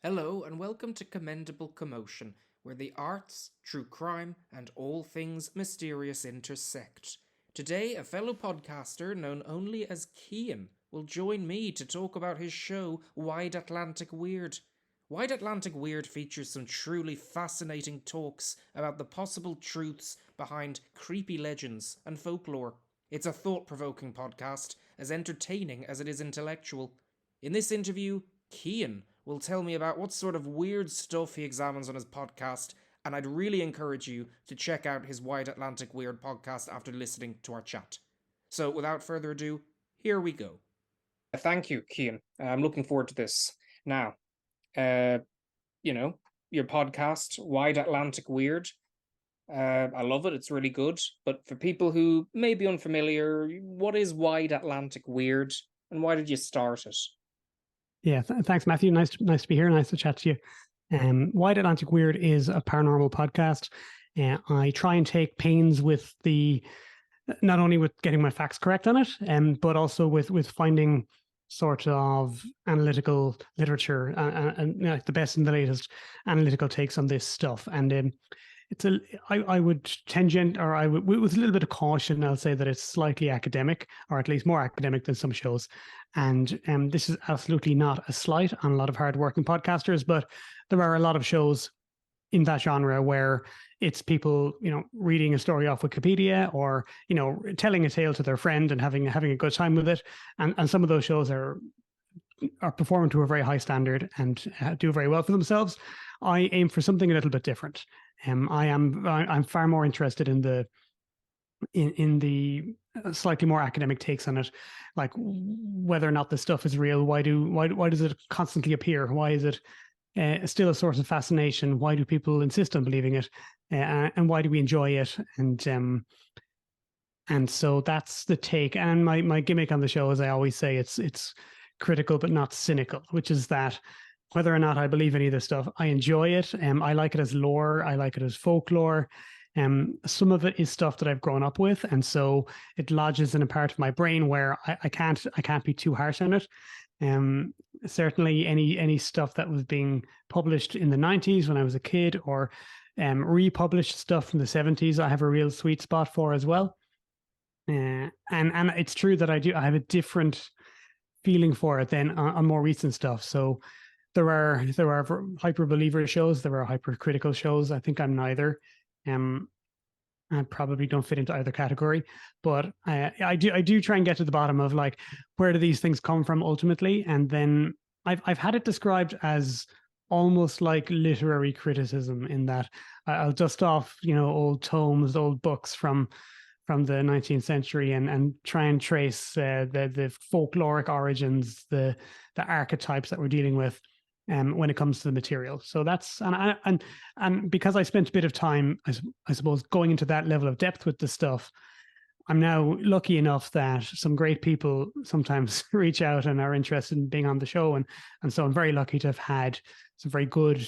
Hello and welcome to Commendable Commotion, where the arts, true crime, and all things mysterious intersect. Today, a fellow podcaster known only as Cian will join me to talk about his show, Wide Atlantic Weird. Wide Atlantic Weird features some truly fascinating talks about the possible truths behind creepy legends and folklore. It's a thought-provoking podcast, as entertaining as it is intellectual. In this interview, Cian will tell me about what sort of weird stuff he examines on his podcast, and I'd really encourage you to check out his Wide Atlantic Weird podcast after listening to our chat. So, without further ado, here we go. Thank you, Cian. I'm looking forward to this. Now, your podcast, Wide Atlantic Weird. I love it. It's really good. But for people who may be unfamiliar, what is Wide Atlantic Weird, and why did you start it? Yeah, thanks, Matthew. Nice to be here. Nice to chat to you. Wide Atlantic Weird is a paranormal podcast. I try and take pains with not only with getting my facts correct on it, but also with finding sort of analytical literature and the best and the latest analytical takes on this stuff. And I would tangent, or I would, with a little bit of caution, I'll say that it's slightly academic, or at least more academic than some shows. And this is absolutely not a slight on a lot of hardworking podcasters, but there are a lot of shows in that genre where it's people, reading a story off Wikipedia, or, telling a tale to their friend and having a good time with it. And some of those shows are performing to a very high standard and do very well for themselves. I aim for something a little bit different. I'm far more interested in the slightly more academic takes on it, like whether or not the stuff is real. Why does it constantly appear? Why is it still a source of fascination? Why do people insist on believing it? And why do we enjoy it? And so that's the take. And my gimmick on the show, as I always say, it's critical but not cynical, which is that whether or not I believe any of this stuff, I enjoy it. I like it as lore. I like it as folklore. Some of it is stuff that I've grown up with, and so it lodges in a part of my brain where I can't be too harsh on it. Certainly, any stuff that was being published in the 90s when I was a kid, or republished stuff from the 70s, I have a real sweet spot for as well. And it's true that I have a different feeling for it than on more recent stuff. So there are hyper believer shows, there are hypercritical shows. I think I'm neither. I probably don't fit into either category, but I do try and get to the bottom of, like, where do these things come from ultimately, and then I've had it described as almost like literary criticism, in that I'll dust off old tomes, old books from the 19th century and try and trace the folkloric origins, the archetypes that we're dealing with when it comes to the material. So that's and because I spent a bit of time, I suppose, going into that level of depth with the stuff, I'm now lucky enough that some great people sometimes reach out and are interested in being on the show, and so I'm very lucky to have had some very good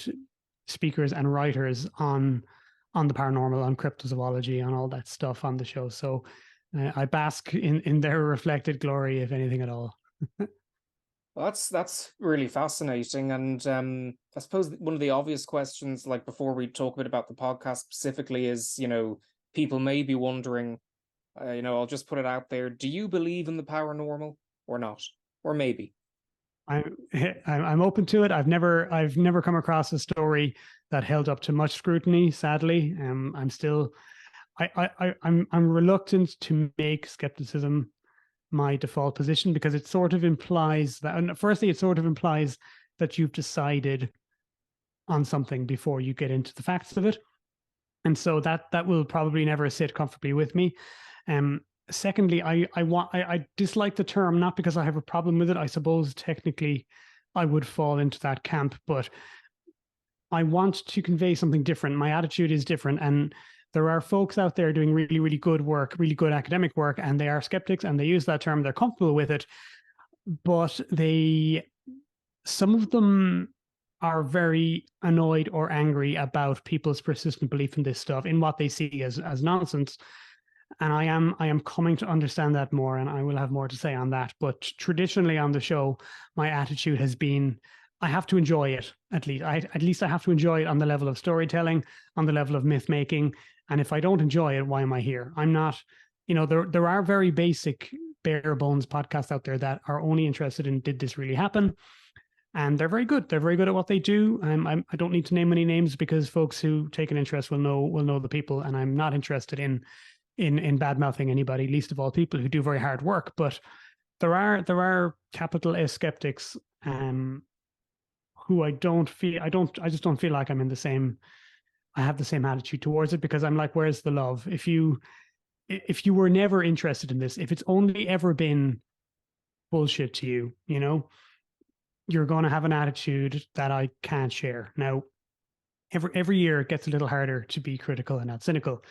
speakers and writers on the paranormal, on cryptozoology, on all that stuff on the show. So I bask in their reflected glory, if anything at all. Well, that's really fascinating, and I suppose one of the obvious questions, like before we talk a bit about the podcast specifically, is people may be wondering, I'll just put it out there: do you believe in the paranormal or not, or maybe? I'm open to it. I've never come across a story that held up to much scrutiny, sadly. I'm still I'm reluctant to make skepticism my default position, because it sort of implies that, and firstly, it sort of implies that you've decided on something before you get into the facts of it, and so that will probably never sit comfortably with me. Secondly, I dislike the term, not because I have a problem with it. I suppose technically I would fall into that camp, but I want to convey something different. My attitude is different, and there are folks out there doing really, really good work, really good academic work, and they are skeptics, and they use that term. They're comfortable with it, but some of them are very annoyed or angry about people's persistent belief in this stuff, in what they see as nonsense. And I am coming to understand that more, and I will have more to say on that. But traditionally on the show, my attitude has been, I have to enjoy it at least. At least I have to enjoy it on the level of storytelling, on the level of myth making. And if I don't enjoy it, why am I here? I'm not, there are very basic bare bones podcasts out there that are only interested in, did this really happen? And they're very good. They're very good at what they do. I don't need to name any names because folks who take an interest will know the people. And I'm not interested in bad mouthing anybody, least of all people who do very hard work. But there are capital S skeptics who I just don't feel like I'm in the same. I have the same attitude towards it because I'm like, where's the love? If you were never interested in this, if it's only ever been bullshit to you, you're going to have an attitude that I can't share. Now, every year it gets a little harder to be critical and not cynical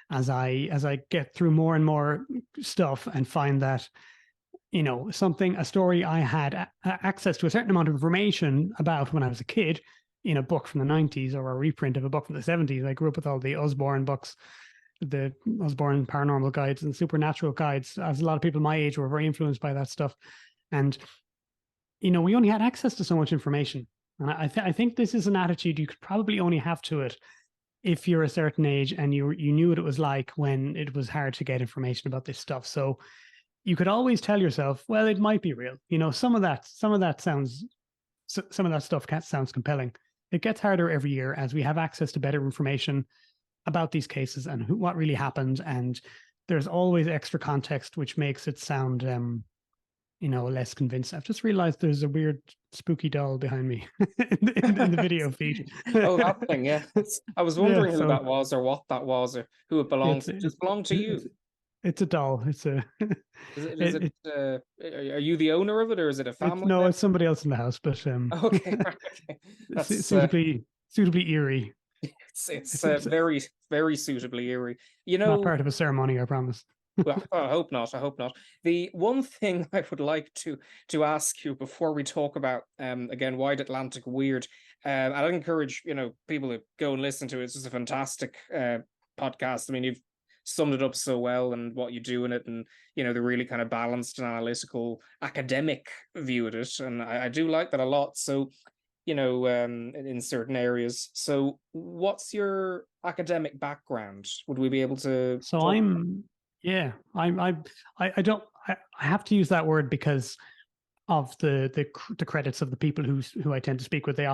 as I get through more and more stuff and find that a story I had access to a certain amount of information about when I was a kid in a book from the 90s or a reprint of a book from the 70s. I grew up with all the Osborne books, the Osborne paranormal guides and supernatural guides, as a lot of people my age were very influenced by that stuff. And we only had access to so much information. And I think this is an attitude you could probably only have to it if you're a certain age and you knew what it was like when it was hard to get information about this stuff. So you could always tell yourself, well, it might be real. Some of that stuff sounds compelling. It gets harder every year as we have access to better information about these cases and what really happened. And there's always extra context, which makes it sound, less convincing. I've just realized there's a weird spooky doll behind me in the video feed. Oh, that thing, yeah. I was wondering who that was or what that was or who it belonged to. Does it belong to you? It's a doll. It's a. Are you the owner of it, or is it a family? No, it's somebody else in the house, but okay, okay. That's suitably eerie. It's very, very suitably eerie. Not part of a ceremony, I promise. Well, I hope not. I hope not. The one thing I would like to ask you before we talk about again Wide Atlantic Weird, and I'd encourage people to go and listen to it. It's just a fantastic podcast. I mean, you've summed it up so well and what you do in it, and the really kind of balanced and analytical academic view of it, and I do like that a lot. So in certain areas. So what's your academic background? Would we be able to so I don't I have to use that word because of the credits of the people who I tend to speak with. They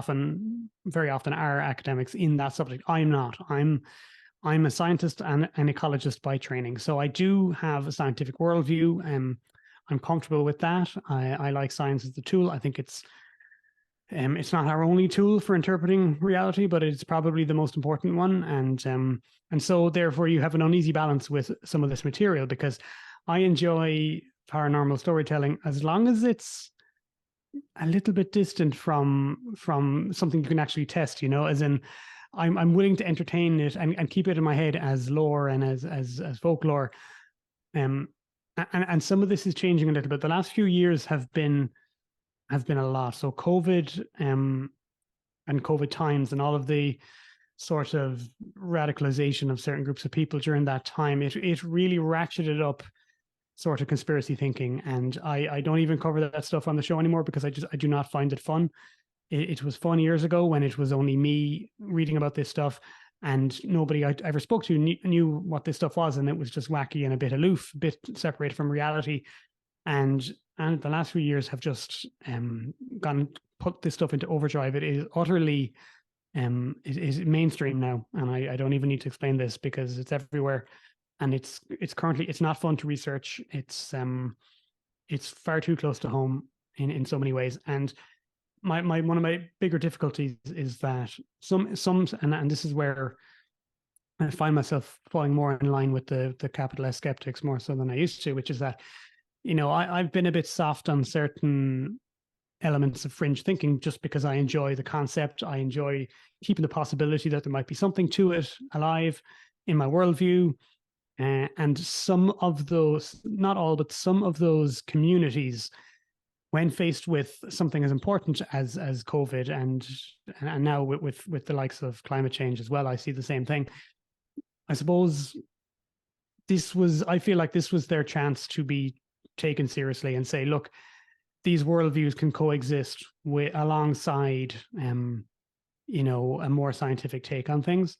very often are academics in that subject. I'm not. I'm a scientist and an ecologist by training. So I do have a scientific worldview. I'm comfortable with that. I like science as a tool. I think it's not our only tool for interpreting reality, but it's probably the most important one. And so therefore you have an uneasy balance with some of this material because I enjoy paranormal storytelling as long as it's a little bit distant from something you can actually test, as in I'm willing to entertain it and keep it in my head as lore and as folklore. And some of this is changing a little bit. The last few years have been a lot. So COVID and COVID times and all of the sort of radicalization of certain groups of people during that time, it really ratcheted up sort of conspiracy thinking. And I don't even cover that stuff on the show anymore because I do not find it fun. It was fun years ago when it was only me reading about this stuff and nobody I ever spoke to knew what this stuff was. And it was just wacky and a bit aloof, a bit separated from reality. And the last few years have just put this stuff into overdrive. It is utterly is mainstream now, and I don't even need to explain this because it's everywhere, and it's currently not fun to research. It's far too close to home in so many ways. And my one of my bigger difficulties is that some and this is where I find myself falling more in line with the capital S skeptics more so than I used to, which is that I've been a bit soft on certain elements of fringe thinking just because I enjoy the concept. I enjoy keeping the possibility that there might be something to it alive in my worldview. And some of those, not all, but some of those communities, when faced with something as important as COVID and now with the likes of climate change as well, I see the same thing. I suppose I feel like this was their chance to be taken seriously and say, look, these worldviews can coexist alongside, you know, a more scientific take on things.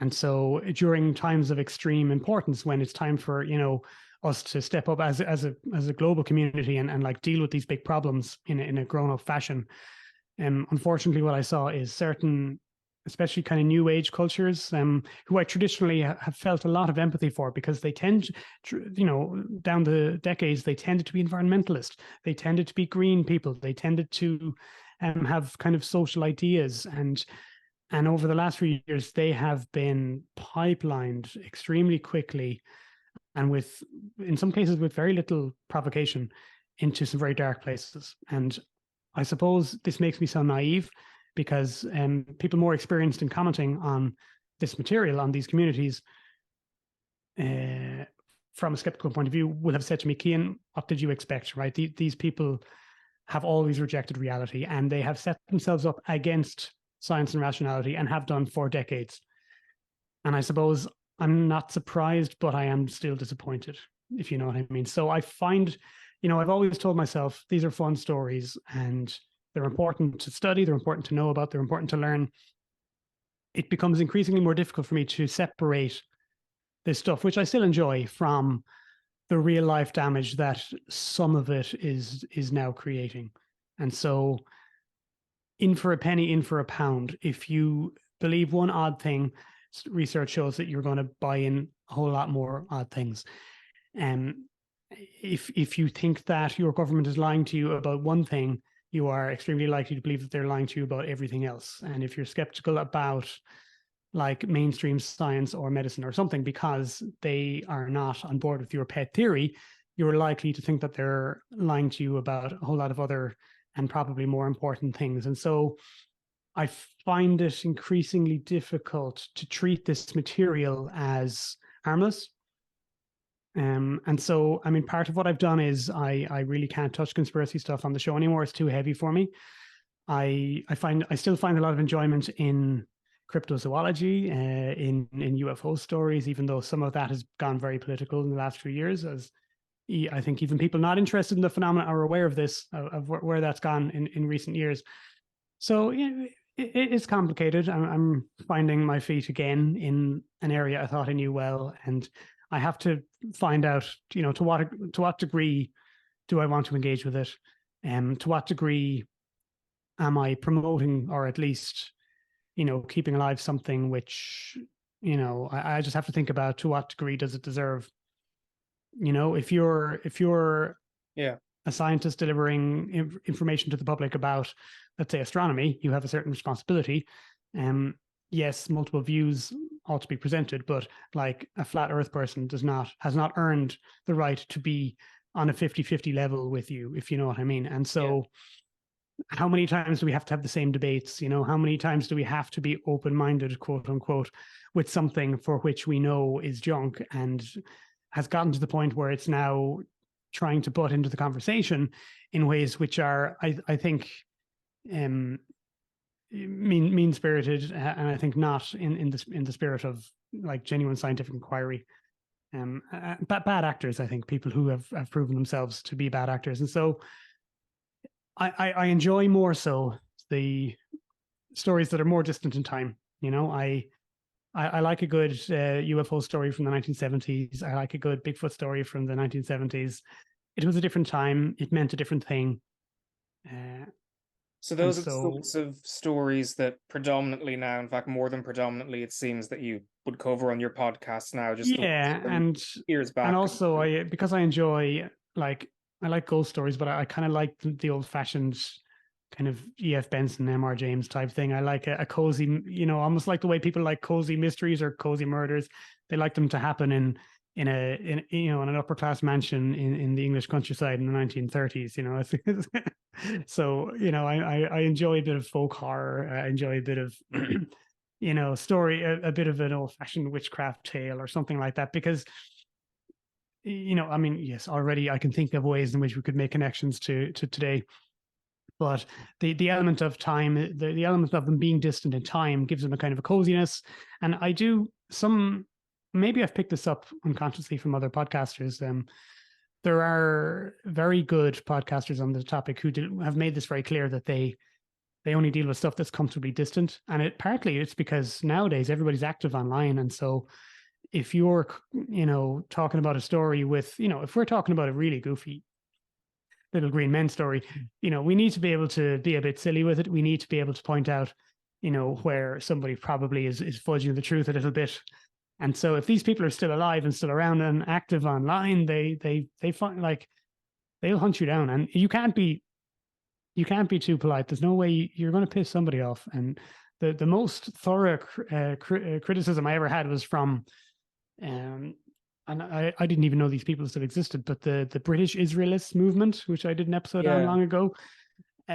And so during times of extreme importance, when it's time for, you know, us to step up as a global community and like deal with these big problems in a grown up fashion. Unfortunately, what I saw is certain, especially kind of new age cultures, who I traditionally have felt a lot of empathy for, because they tend, you know, down the decades, they tended to be environmentalist. They tended to be green people. They tended to have kind of social ideas. And over the last few years, they have been pipelined extremely quickly, and with, in some cases, with very little provocation, into some very dark places. And I suppose this makes me sound naive, because people more experienced in commenting on this material, on these communities, from a skeptical point of view, will have said to me, Cian, what did you expect, right? These people have always rejected reality, and they have set themselves up against science and rationality, and have done for decades. And I suppose I'm not surprised, but I am still disappointed, if you know what I mean. So I find, you know, I've always told myself these are fun stories, and they're important to study, they're important to know about, they're important to learn. It becomes increasingly more difficult for me to separate this stuff, which I still enjoy, from the real life damage that some of it is now creating. And so, in for a penny, in for a pound. If you believe one odd thing, research shows that you're going to buy in a whole lot more odd things. If you think that your government is lying to you about one thing, you are extremely likely to believe that they're lying to you about everything else. And if you're skeptical about like mainstream science or medicine or something, because they are not on board with your pet theory, you're likely to think that they're lying to you about a whole lot of other and probably more important things. And so I find it increasingly difficult to treat this material as harmless. And so, I mean, part of what I've done is I really can't touch conspiracy stuff on the show anymore. It's too heavy for me. I still find a lot of enjoyment in cryptozoology, in UFO stories, even though some of that has gone very political in the last few years, as I think even people not interested in the phenomena are aware of this, of where that's gone in recent years. So it's complicated. I'm finding my feet again in an area I thought I knew well, and I have to find out, you know, to what degree do I want to engage with it, to what degree am I promoting, or at least, you know, keeping alive something which, you know, I just have to think about, to what degree does it deserve. You know, if you're Yeah. a scientist delivering information to the public about, let's say, astronomy, you have a certain responsibility. Yes, multiple views ought to be presented, but like a flat earth person has not earned the right to be on a 50-50 level with you, if you know what I mean. And so how many times do we have to have the same debates? You know, how many times do we have to be open-minded, quote unquote, with something for which we know is junk and has gotten to the point where it's now trying to butt into the conversation in ways which are, I think, mean-spirited, and I think not in the spirit of like genuine scientific inquiry. Bad actors, I think, people who have proven themselves to be bad actors. And so I enjoy more so the stories that are more distant in time. You know, I like a good UFO story from the 1970s. I like a good Bigfoot story from the 1970s. It was a different time. It meant a different thing. So those are the sorts of stories that predominantly now, in fact, more than predominantly, it seems that you would cover on your podcast now. Just years back. And also, because I enjoy, like, I like ghost stories, but I kind of like the old-fashioned kind of E.F. Benson, M.R. James type thing. I like a cozy, you know, almost like the way people like cozy mysteries or cozy murders. They like them to happen in an upper class mansion in the English countryside in the 1930s. You know, so, you know, I enjoy a bit of folk horror. I enjoy a bit of you know, story, a bit of an old-fashioned witchcraft tale or something like that, because, you know, I mean, yes, already I can think of ways in which we could make connections to today. But the element of time, the element of them being distant in time, gives them a kind of a coziness. And I do maybe I've picked this up unconsciously from other podcasters. there are very good podcasters on the topic who have made this very clear that they only deal with stuff that's comfortably distant. And partly it's because nowadays everybody's active online. And so if you're, talking about a story with, if we're talking about a really goofy Little Green Men story, we need to be able to be a bit silly with it. We need to be able to point out, where somebody probably is fudging the truth a little bit. And so if these people are still alive and still around and active online, they find, like, they'll hunt you down, and you can't be too polite. There's no way you're going to piss somebody off. And the most thorough criticism I ever had was from, and I didn't even know these people still existed, but the British Israelists movement, which I did an episode on long ago,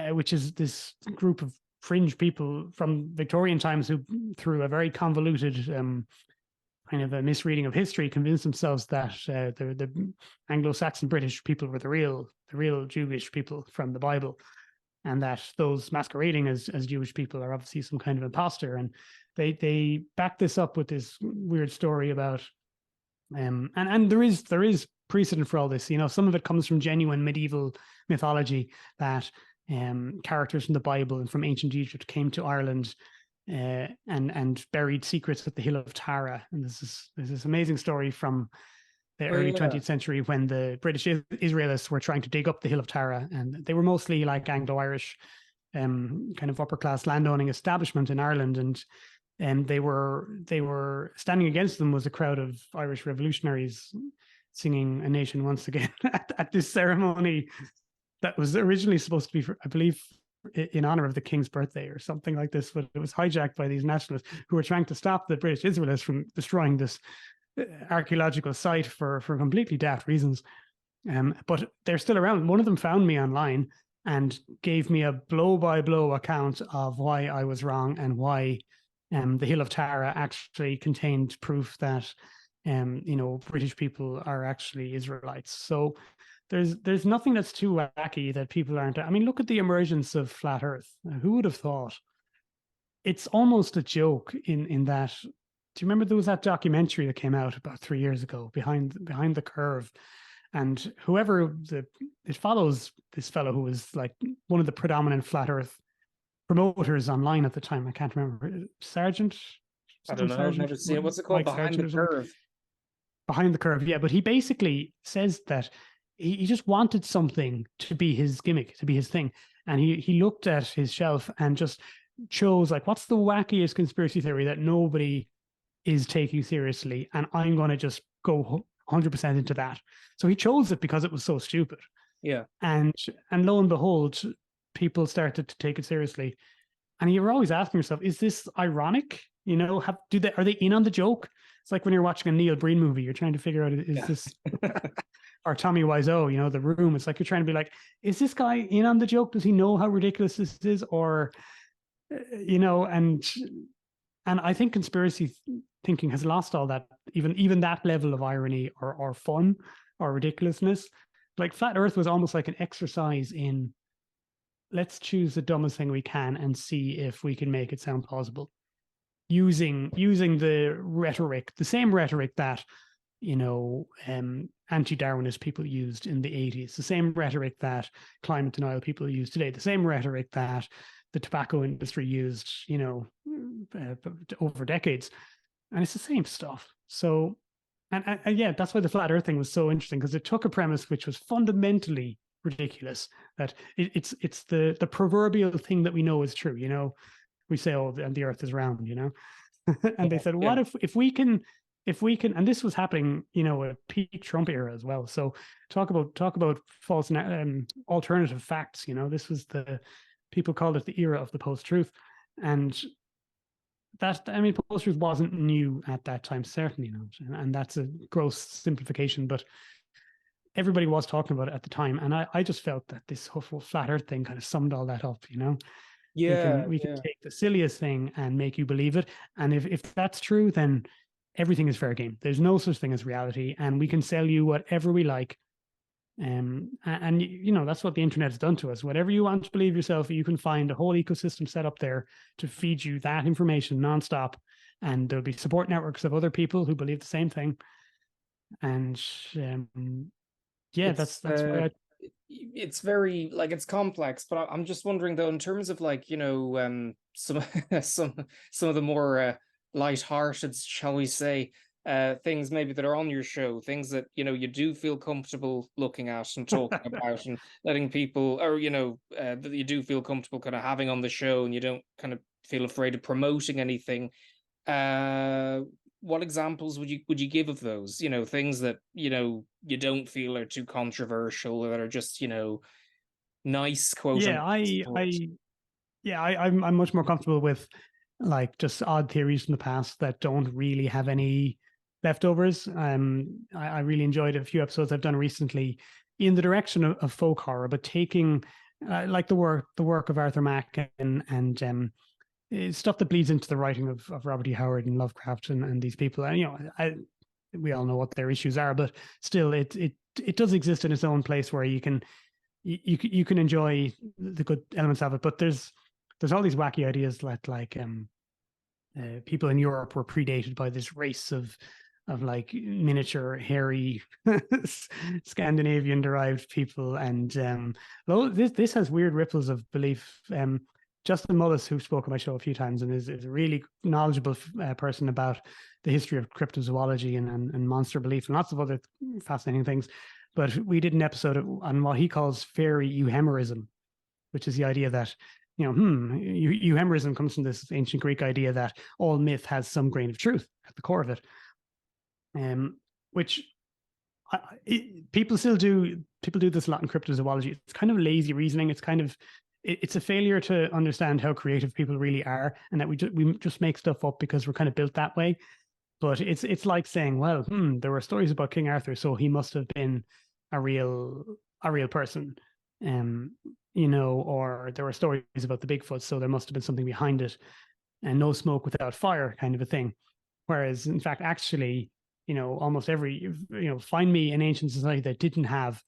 which is this group of fringe people from Victorian times who, through a very convoluted kind of a misreading of history, convinced themselves that the Anglo-Saxon British people were the real Jewish people from the Bible, and that those masquerading as Jewish people are obviously some kind of imposter. And they back this up with this weird story about and there is precedent for all this. Some of it comes from genuine medieval mythology, that characters from the Bible and from ancient Egypt came to Ireland and buried secrets at the Hill of Tara. And there's this amazing story from the early 20th century when the British Israelists were trying to dig up the Hill of Tara, and they were mostly like Anglo-Irish kind of upper class landowning establishment in Ireland, and they were standing against them was a crowd of Irish revolutionaries singing "A Nation Once Again" at this ceremony that was originally supposed to be, I believe, in honor of the king's birthday or something like this, but it was hijacked by these nationalists who were trying to stop the British Israelists from destroying this archaeological site for completely daft reasons. But they're still around. One of them found me online and gave me a blow-by-blow account of why I was wrong and why the Hill of Tara actually contained proof that British people are actually Israelites. So there's nothing that's too wacky that people aren't. I mean, look at the emergence of flat Earth. Who would have thought? It's almost a joke in that. Do you remember there was that documentary that came out about 3 years ago, Behind the Curve? And it follows this fellow who was like one of the predominant flat Earth promoters online at the time. I can't remember. Sargent? I don't know. I've never seen it. What's it called? Behind the Curve. Behind the Curve, yeah. But he basically says that he just wanted something to be his gimmick, to be his thing. And he looked at his shelf and just chose, like, what's the wackiest conspiracy theory that nobody is taking seriously, and I'm going to just go 100% into that. So he chose it because it was so stupid. Yeah. And lo and behold, people started to take it seriously. And you're always asking yourself, is this ironic? Are they in on the joke? It's like when you're watching a Neil Breen movie, you're trying to figure out, is this or Tommy Wiseau, The Room. It's like you're trying to be like, is this guy in on the joke? Does he know how ridiculous this is? Or and I think conspiracy thinking has lost all that, even that level of irony or fun or ridiculousness. Like Flat Earth was almost like an exercise in, let's choose the dumbest thing we can and see if we can make it sound plausible. Using the rhetoric, the same rhetoric that, anti-Darwinist people used in the 80s, the same rhetoric that climate denial people use today, the same rhetoric that the tobacco industry used, over decades. And it's the same stuff. So, and yeah, that's why the flat Earth thing was so interesting, because it took a premise which was fundamentally ridiculous, that it's the proverbial thing that we know is true. We say, oh, the Earth is round, and they said, what if we can, and this was happening, at peak Trump era as well. So talk about false alternative facts. This was people called it the era of the post-truth. And post-truth wasn't new at that time, certainly not. And that's a gross simplification, but everybody was talking about it at the time. And I just felt that this whole flat Earth thing kind of summed all that up, Yeah. We can take the silliest thing and make you believe it. And if that's true, then everything is fair game. There's no such thing as reality, and we can sell you whatever we like. And that's what the internet has done to us. Whatever you want to believe yourself, you can find a whole ecosystem set up there to feed you that information nonstop. And there'll be support networks of other people who believe the same thing. And Yeah, It's that's why I. it's very like it's complex, but I'm just wondering though, in terms of like, some some of the more light-hearted, shall we say, things maybe that are on your show, things that you do feel comfortable looking at and talking about and letting people, or that you do feel comfortable kind of having on the show, and you don't kind of feel afraid of promoting anything. Uh, what examples would you give of those? Things that you don't feel are too controversial, that are just nice, quote Yeah, unquote, stories. I'm much more comfortable with like just odd theories from the past that don't really have any leftovers. I really enjoyed a few episodes I've done recently in the direction of folk horror, but taking like the work of Arthur Mack and stuff that bleeds into the writing of Robert E. Howard and Lovecraft and these people. And we all know what their issues are, but still, it does exist in its own place where you can enjoy the good elements of it. But there's all these wacky ideas that like people in Europe were predated by this race of like miniature hairy Scandinavian derived people, and this has weird ripples of belief. Justin Mullis, who spoke on my show a few times and is a really knowledgeable person about the history of cryptozoology and monster belief and lots of other fascinating things. But we did an episode on what he calls fairy euhemerism, which is the idea that euhemerism comes from this ancient Greek idea that all myth has some grain of truth at the core of it, which people still do. People do this a lot in cryptozoology. It's kind of lazy reasoning. It's a failure to understand how creative people really are, and that we just make stuff up because we're kind of built that way. But it's like saying, well, there were stories about King Arthur, so he must have been a real person, or there were stories about the Bigfoot, so there must have been something behind it, and no smoke without fire, kind of a thing. Whereas, in fact, actually, almost every, find me an ancient society that didn't have,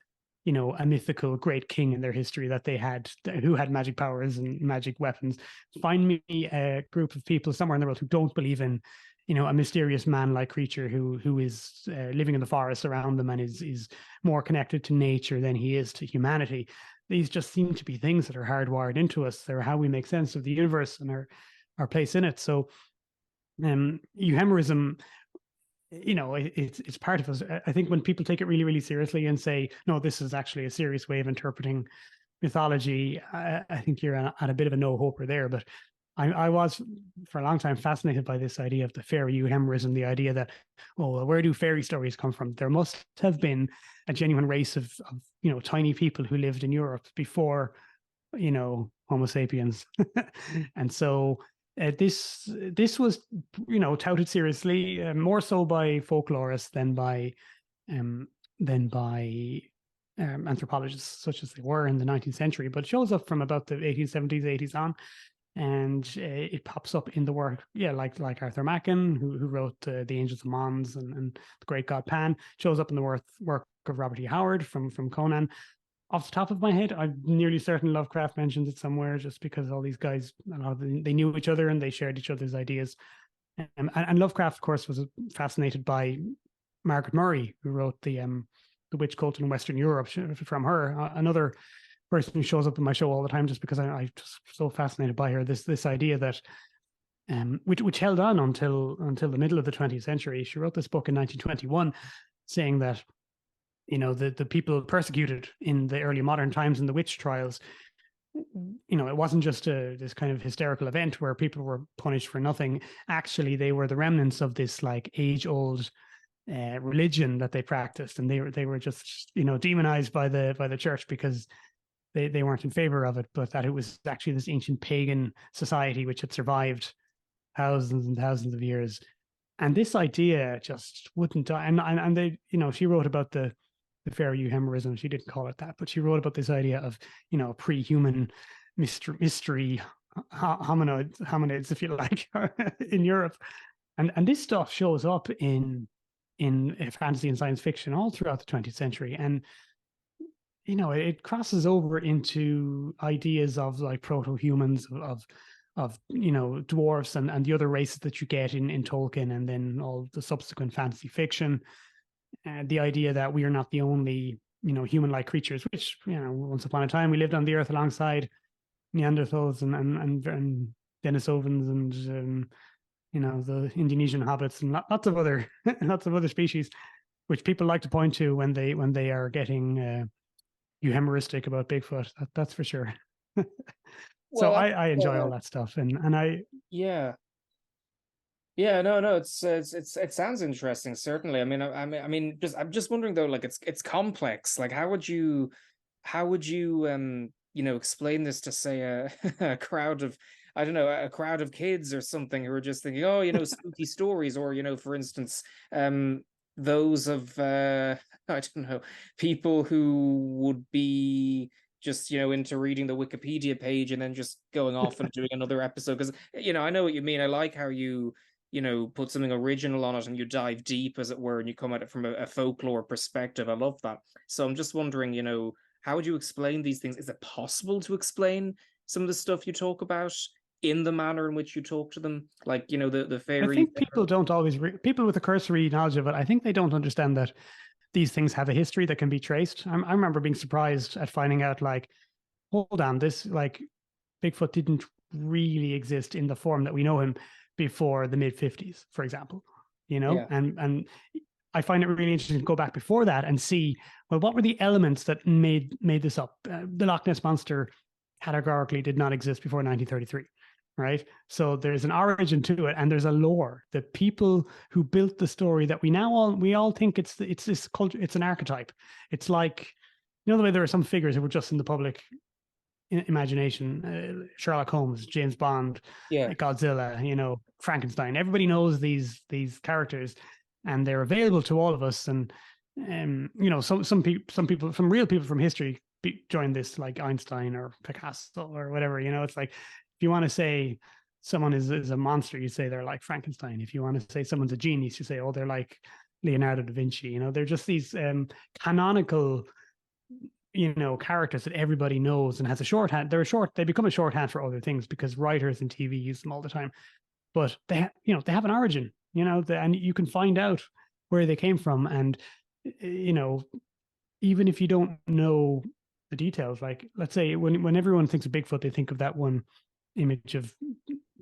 a mythical great king in their history that they had, who had magic powers and magic weapons. Find me a group of people somewhere in the world who don't believe in, a mysterious man-like creature who is living in the forest around them and is more connected to nature than he is to humanity. These just seem to be things that are hardwired into us. They're how we make sense of the universe and our place in it. So, euhemerism, it's part of us. I think when people take it really, really seriously and say, no, this is actually a serious way of interpreting mythology, I think you're at a bit of a no-hoper there. But I was for a long time fascinated by this idea of the fairy euhemerism, the idea that, oh, well, where do fairy stories come from? There must have been a genuine race of tiny people who lived in Europe before, Homo sapiens. And so this was touted seriously, more so by folklorists um, than by anthropologists, such as they were in the 19th century. But it shows up from about the 1870s, 80s on, and it pops up in the work, like Arthur Machen, who wrote The Angels of Mons and The Great God Pan, shows up in the work of Robert E. Howard from Conan. Off the top of my head, I'm nearly certain Lovecraft mentions it somewhere, just because all these guys, they knew each other and they shared each other's ideas. And Lovecraft, of course, was fascinated by Margaret Murray, who wrote the Witch Cult in Western Europe. From her, another person who shows up in my show all the time, just because I'm just so fascinated by her. This idea that which held on until the middle of the 20th century. She wrote this book in 1921, saying that the people persecuted in the early modern times in the witch trials, it wasn't just this kind of hysterical event where people were punished for nothing. Actually, they were the remnants of this like age-old religion that they practiced, and they were just demonized by the church because they weren't in favor of it, but that it was actually this ancient pagan society which had survived thousands and thousands of years. And this idea just wouldn't die. And they, she wrote about the fairy euhemerism. She didn't call it that, but she wrote about this idea of, pre-human mystery hominids, if you like, in Europe. And this stuff shows up in fantasy and science fiction all throughout the 20th century. And it crosses over into ideas of like proto-humans, of dwarfs and the other races that you get in Tolkien, and then all the subsequent fantasy fiction. The idea that we are not the only human-like creatures, which, once upon a time we lived on the earth alongside Neanderthals and Denisovans and the Indonesian hobbits and lots of other lots of other species, which people like to point to when they are getting euhemeristic about Bigfoot. That's for sure. So Well, I enjoy all that stuff, and I yeah. Yeah, no, it sounds interesting, certainly. I mean, I'm just wondering though, like it's complex. Like, how would you, explain this to say a crowd of, I don't know, a crowd of kids or something who are just thinking, oh, spooky stories, or for instance, those of I don't know, people who would be just into reading the Wikipedia page and then just going off and doing another episode because I know what you mean. I like how you put something original on it and you dive deep, as it were, and you come at it from a folklore perspective. I love that. So I'm just wondering, how would you explain these things? Is it possible to explain some of the stuff you talk about in the manner in which you talk to them? Like, the I fairies. think people don't always people with a cursory knowledge of it. I think they don't understand that these things have a history that can be traced. I remember being surprised at finding out, like, hold on, this, like, Bigfoot didn't really exist in the form that we know him before the mid-50s, for example. Yeah. And I find it really interesting to go back before that and see, well, what were the elements that made this up? The Loch Ness monster categorically did not exist before 1933, right? So there's an origin to it, and there's a lore. The people who built the story that we all think it's this culture, it's an archetype. It's like, the way there are some figures who were just in the public imagination, Sherlock Holmes, James Bond, Yeah. Godzilla, Frankenstein. Everybody knows these characters, and they're available to all of us. And some people, some real people from history join this, like Einstein or Picasso or whatever. It's like, if you want to say someone is a monster, you say they're like Frankenstein. If you want to say someone's a genius, you say, oh, they're like Leonardo da Vinci. They're just these canonical characters that everybody knows and has a shorthand. They become a shorthand for other things because writers and TV use them all the time. But they have an origin, and you can find out where they came from. And, even if you don't know the details, like, let's say when everyone thinks of Bigfoot, they think of that one image of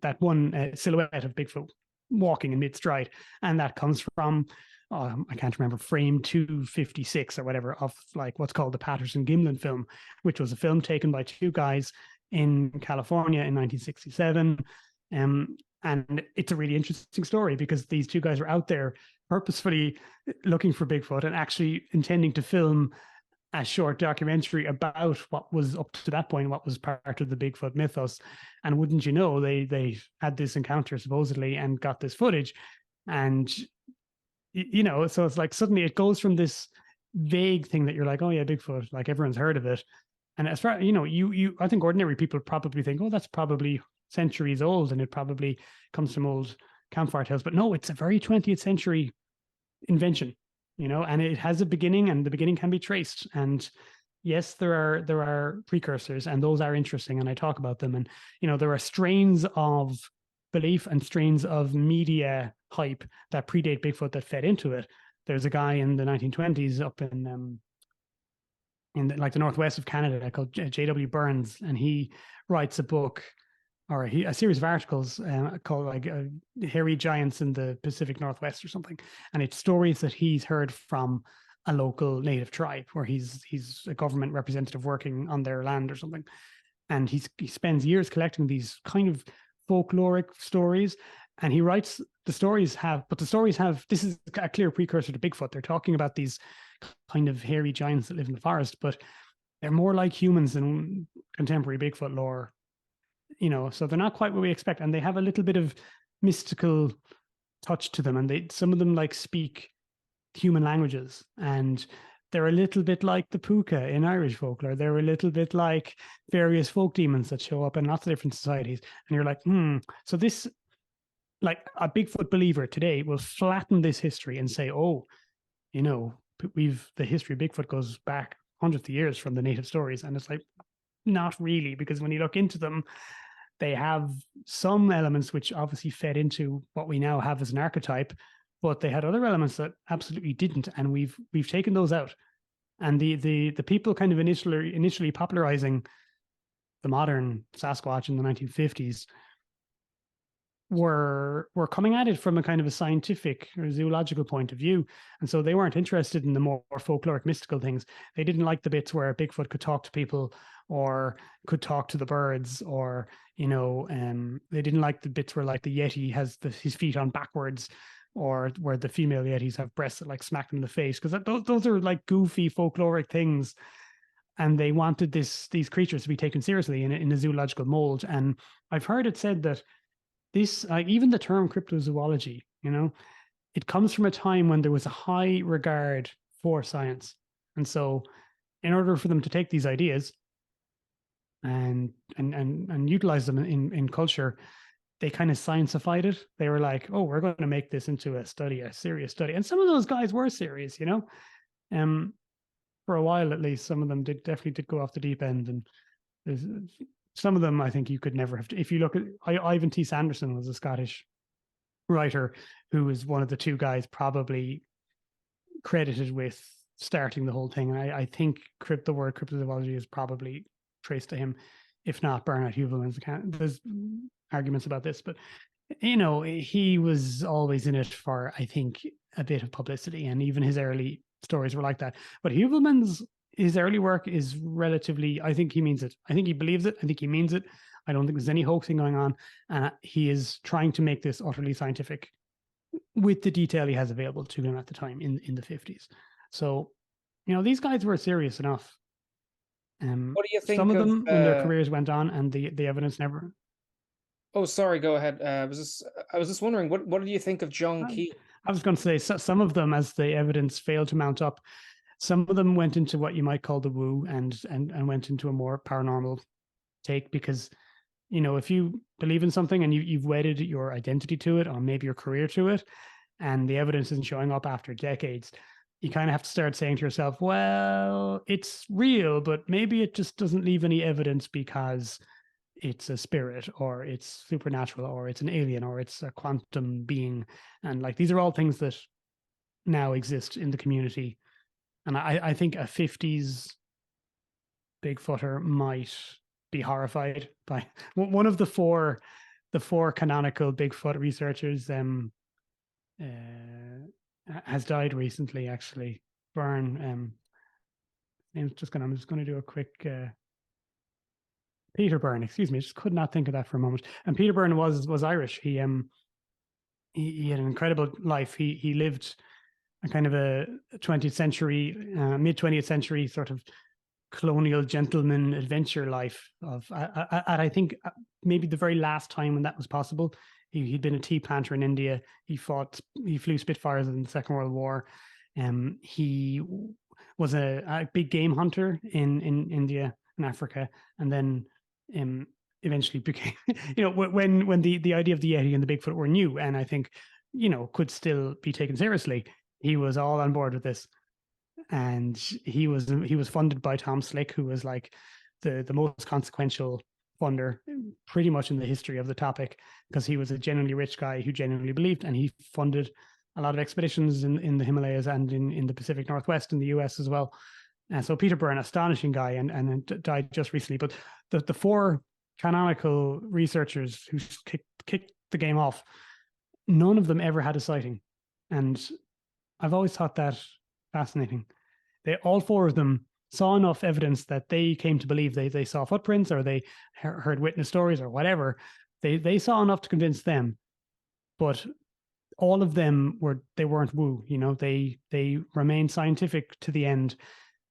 that one silhouette of Bigfoot walking in mid-stride. And that comes from, I can't remember, frame 256 or whatever of, like, what's called the Patterson-Gimlin film, which was a film taken by two guys in California in 1967. And it's a really interesting story because these two guys were out there purposefully looking for Bigfoot and actually intending to film a short documentary about what was up to that point, what was part of the Bigfoot mythos. And wouldn't you know, they had this encounter supposedly and got this footage. And so it's like suddenly it goes from this vague thing that you're like, oh yeah, Bigfoot, like everyone's heard of it. And as far you I think ordinary people probably think, oh, that's probably centuries old and it probably comes from old campfire tales. But no, it's a very 20th century invention, and it has a beginning, and the beginning can be traced. And yes, there are precursors, and those are interesting, and I talk about them. And there are strains of belief and strains of media hype that predate Bigfoot that fed into it. There's a guy in the 1920s up in the northwest of Canada called J.W. Burns, and he writes a book or a series of articles called like Hairy Giants in the Pacific Northwest or something. And it's stories that he's heard from a local native tribe where he's a government representative working on their land or something. And he spends years collecting these kind of folkloric stories. And he writes the stories have, this is a clear precursor to Bigfoot. They're talking about these kind of hairy giants that live in the forest, but they're more like humans in contemporary Bigfoot lore. So they're not quite what we expect, and they have a little bit of mystical touch to them, and some of them like speak human languages, and they're a little bit like the puka in Irish folklore. They're a little bit like various folk demons that show up in lots of different societies, and you're like, so this, like, a Bigfoot believer today will flatten this history and say, oh, the history of Bigfoot goes back hundreds of years from the native stories, and it's like, not really, because when you look into them, they have some elements which obviously fed into what we now have as an archetype, but they had other elements that absolutely didn't, and we've taken those out. And the people kind of initially popularizing the modern Sasquatch in the 1950s were coming at it from a kind of a scientific or zoological point of view. And so they weren't interested in the more folkloric mystical things. They didn't like the bits where Bigfoot could talk to people or could talk to the birds, or they didn't like the bits where like the Yeti has his feet on backwards, or where the female Yetis have breasts that like smack them in the face, because those are like goofy folkloric things. And they wanted these creatures to be taken seriously in a zoological mold. And I've heard it said that this, even the term cryptozoology, it comes from a time when there was a high regard for science. And so in order for them to take these ideas and utilize them in culture, they kind of sciencified it. They were like, oh, we're going to make this into a serious study. And some of those guys were serious, for a while at least. Some of them definitely did go off the deep end. And there's some of them I think you could never have to. If you look at Ivan T. Sanderson, was a Scottish writer who was one of the two guys probably credited with starting the whole thing. And I think the word cryptozoology is probably traced to him, if not Bernard Heuvelmann's account. There's arguments about this, but he was always in it for, I think, a bit of publicity, and even his early stories were like that. But his early work is relatively, I think he means it. I think he believes it. I think he means it. I don't think there's any hoaxing going on. And he is trying to make this utterly scientific with the detail he has available to him at the time in the 50s. So, these guys were serious enough. What do you think some of of them, when their careers went on and the evidence never... Oh, sorry, go ahead. I was just wondering, what do you think of John Key? I was going to say, some of them, as the evidence failed to mount up, some of them went into what you might call the woo and went into a more paranormal take, because if you believe in something and you've wedded your identity to it, or maybe your career to it, and the evidence isn't showing up after decades, you kind of have to start saying to yourself, well, it's real, but maybe it just doesn't leave any evidence because it's a spirit, or it's supernatural, or it's an alien, or it's a quantum being. And like, these are all things that now exist in the community. And I think a 50s Bigfooter might be horrified by one of the four canonical Bigfoot researchers has died recently, actually. I'm just going to do a quick Peter Byrne, excuse me. I just could not think of that for a moment. And Peter Byrne was Irish. He had an incredible life. He lived a kind of a 20th century, mid 20th century sort of colonial gentleman adventure life of I think maybe the very last time when that was possible. He'd been a tea planter in India. He flew Spitfires in the Second World War. He was a big game hunter in India and Africa, and then eventually became, when the idea of the Yeti and the Bigfoot were new, and I think, could still be taken seriously, he was all on board with this. And he was funded by Tom Slick, who was like the most consequential funder pretty much in the history of the topic, because he was a genuinely rich guy who genuinely believed, and he funded a lot of expeditions in the Himalayas and in the Pacific Northwest in the US as well. And so Peter Byrne, astonishing guy, and died just recently. But the four canonical researchers who kicked the game off, none of them ever had a sighting. And I've always thought that fascinating. All four of them saw enough evidence that they came to believe they saw footprints, or they heard witness stories, or whatever. They saw enough to convince them, but all of them weren't woo. They remained scientific to the end.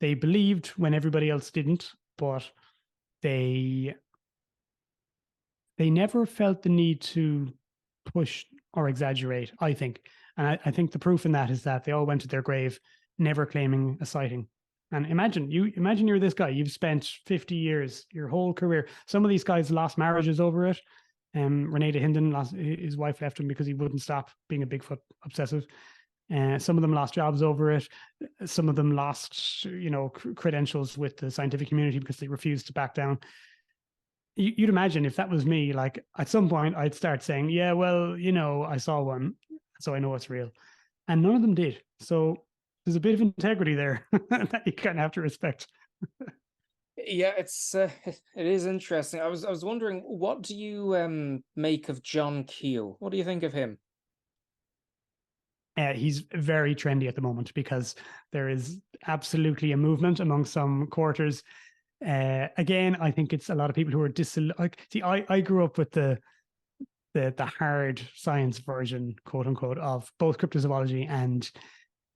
They believed when everybody else didn't, but they never felt the need to push or exaggerate, I think. And I think the proof in that is that they all went to their grave never claiming a sighting. And imagine you're this guy. You've spent 50 years, your whole career. Some of these guys lost marriages over it. Renee Hinden his wife left him because he wouldn't stop being a Bigfoot obsessive. Some of them lost jobs over it. Some of them lost, credentials with the scientific community because they refused to back down. You'd imagine if that was me, like at some point I'd start saying, yeah, well, I saw one, so I know it's real. And none of them did. So there's a bit of integrity there that you kind of have to respect. Yeah, it's it is interesting. I was wondering, what do you make of John Keel? What do you think of him? He's very trendy at the moment because there is absolutely a movement among some quarters. Again, I think it's a lot of people who are like. See, I grew up with the hard science version, quote unquote, of both cryptozoology and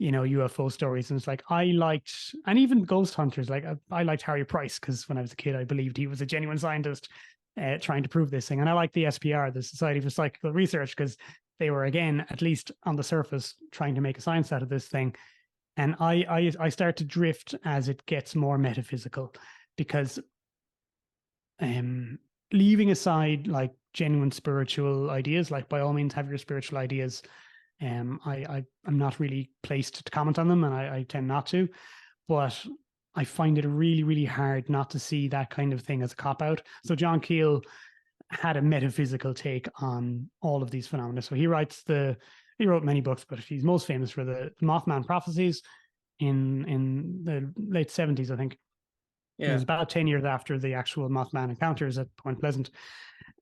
UFO stories. And it's like I liked, and even ghost hunters. Like I liked Harry Price because when I was a kid, I believed he was a genuine scientist trying to prove this thing. And I like the SPR, the Society for Psychical Research, because they were, again, at least on the surface, trying to make a science out of this thing. And I start to drift as it gets more metaphysical, because leaving aside like genuine spiritual ideas, like by all means have your spiritual ideas. I'm not really placed to comment on them, and I tend not to. But I find it really, really hard not to see that kind of thing as a cop out. So John Keel had a metaphysical take on all of these phenomena. So he wrote many books, but he's most famous for the Mothman prophecies in the late 70s, I think. It Yeah. was about 10 years after the actual Mothman encounters at Point Pleasant.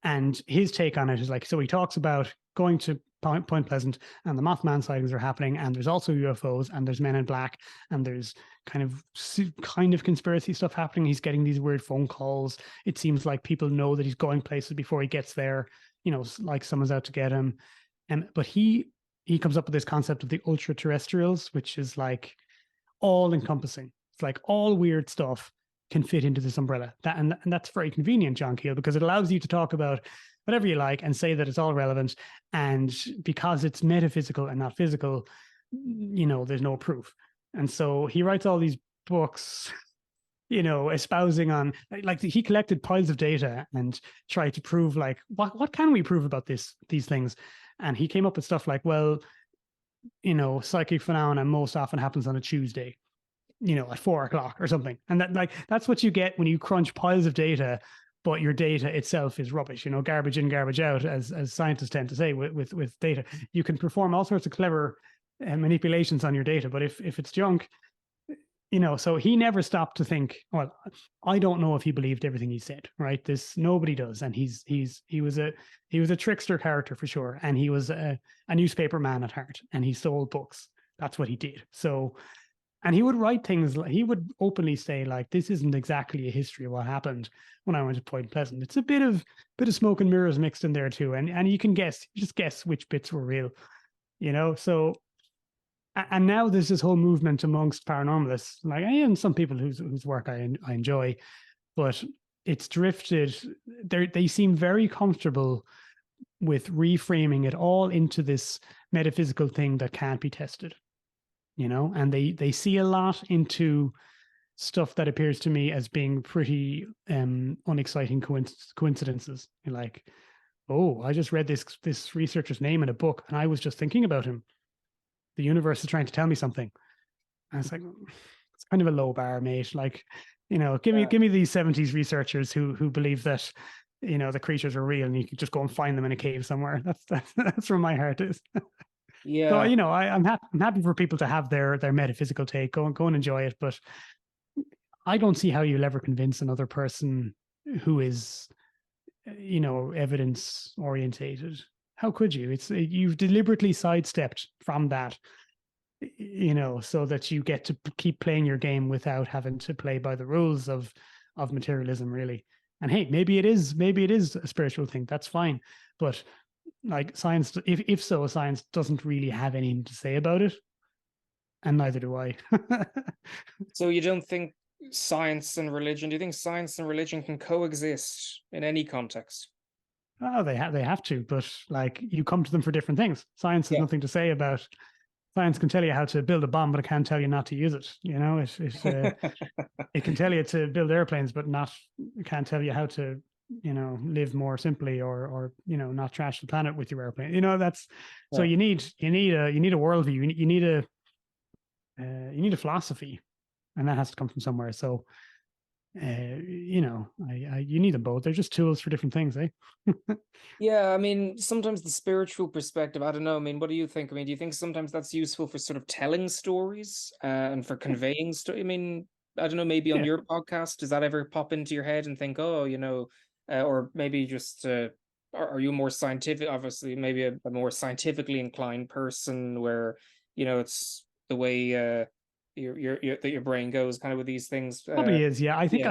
And his take on it is like, so he talks about going to Point Pleasant and the Mothman sightings are happening, and there's also UFOs, and there's Men in Black, and there's kind of conspiracy stuff happening. He's getting these weird phone calls. It seems like people know that he's going places before he gets there, like someone's out to get him. But he comes up with this concept of the ultra terrestrials, which is like all encompassing. It's like all weird stuff can fit into this umbrella. And that's very convenient, John Keel, because it allows you to talk about whatever you like and say that it's all relevant. And because it's metaphysical and not physical, there's no proof. And so he writes all these books, espousing on, like, he collected piles of data and tried to prove, like, what can we prove about these things? And he came up with stuff like, well, psychic phenomena most often happens on a Tuesday, at 4 o'clock or something. And that's what you get when you crunch piles of data, but your data itself is rubbish, garbage in, garbage out, as scientists tend to say with data. You can perform all sorts of clever manipulations on your data, but if it's junk, so he never stopped to think, well, I don't know if he believed everything he said, right? Nobody does. And he was a trickster character for sure. And he was a newspaper man at heart, and he sold books. That's what he did. So, and he would write things, he would openly say, like, this isn't exactly a history of what happened when I went to Point Pleasant. It's a bit of smoke and mirrors mixed in there too. And you can just guess which bits were real, so. And now there's this whole movement amongst paranormalists, like, and some people whose work I enjoy, but it's drifted. They seem very comfortable with reframing it all into this metaphysical thing that can't be tested. And they see a lot into stuff that appears to me as being pretty unexciting coincidences. You're like, oh, I just read this researcher's name in a book, and I was just thinking about him. The universe is trying to tell me something. And it's like, it's kind of a low bar, mate. Like, give me these 70s researchers who believe that, the creatures are real, and you can just go and find them in a cave somewhere. That's where my heart is. Yeah. So, I'm happy for people to have their metaphysical take. Go and enjoy it. But I don't see how you'll ever convince another person who is, evidence orientated. How could you? You've deliberately sidestepped from that, so that you get to keep playing your game without having to play by the rules of materialism, really. And hey, maybe it is a spiritual thing. That's fine. But like, science, if so, science doesn't really have anything to say about it, and neither do I. So you don't think science and religion? Do you think science and religion can coexist in any context? Oh, they have to, but like, you come to them for different things. Science has Yeah. nothing to say about. Science can tell you how to build a bomb, but it can't tell you not to use it. It can tell you to build airplanes, but it can't tell you how to, live more simply, or not trash the planet with your airplane. That's so Yeah. you need a worldview. You need a philosophy, and that has to come from somewhere. So You need them both. They're just tools for different things, eh? Yeah, I mean, sometimes the spiritual perspective, I don't know. I mean, what do you think? I mean, do you think sometimes that's useful for sort of telling stories and for conveying story? I mean, I don't know, maybe on Yeah, your podcast, does that ever pop into your head and think, oh, or maybe just are you more scientific, obviously, maybe a more scientifically inclined person where, it's the way that your brain goes kind of with these things. probably is. Yeah, I think Yeah,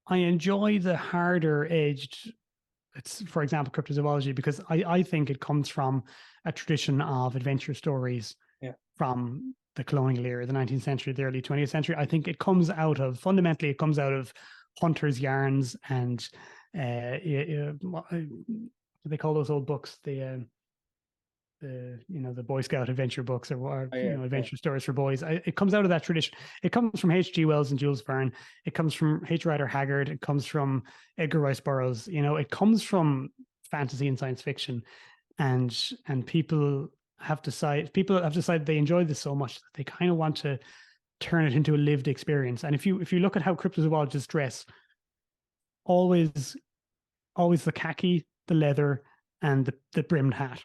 I enjoy the harder edged. It's, for example, cryptozoology, because I think it comes from a tradition of adventure stories yeah. from the colonial era, the 19th century, the early 20th century. I think it comes out of, fundamentally, it comes out of hunters' yarns and what do they call those old books? The Boy Scout adventure books, or Oh, yeah, yeah. adventure stories for boys. It comes out of that tradition. It comes from H.G. Wells and Jules Verne. It comes from H. Rider Haggard. It comes from Edgar Rice Burroughs. It comes from fantasy and science fiction, and people have decided they enjoy this so much that they kind of want to turn it into a lived experience. And if you look at how cryptozoologists dress, always always the khaki, the leather, and the brimmed hat,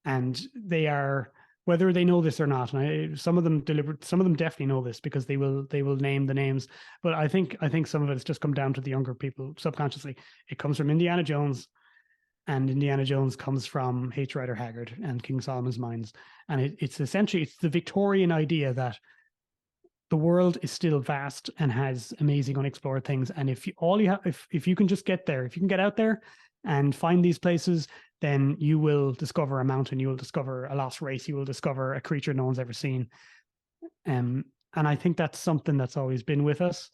and they are, whether they know this or not, and some of them definitely know this, because they will name the names. But I think some of it has just come down to the younger people subconsciously. It comes from Indiana Jones, and Indiana Jones comes from H. Rider Haggard and King Solomon's Mines. And it's essentially, it's the Victorian idea that the world is still vast and has amazing unexplored things. And if you can just get there, if you can get out there and find these places, then you will discover a mountain, you will discover a lost race, you will discover a creature no one's ever seen. And I think that's something that's always been with us.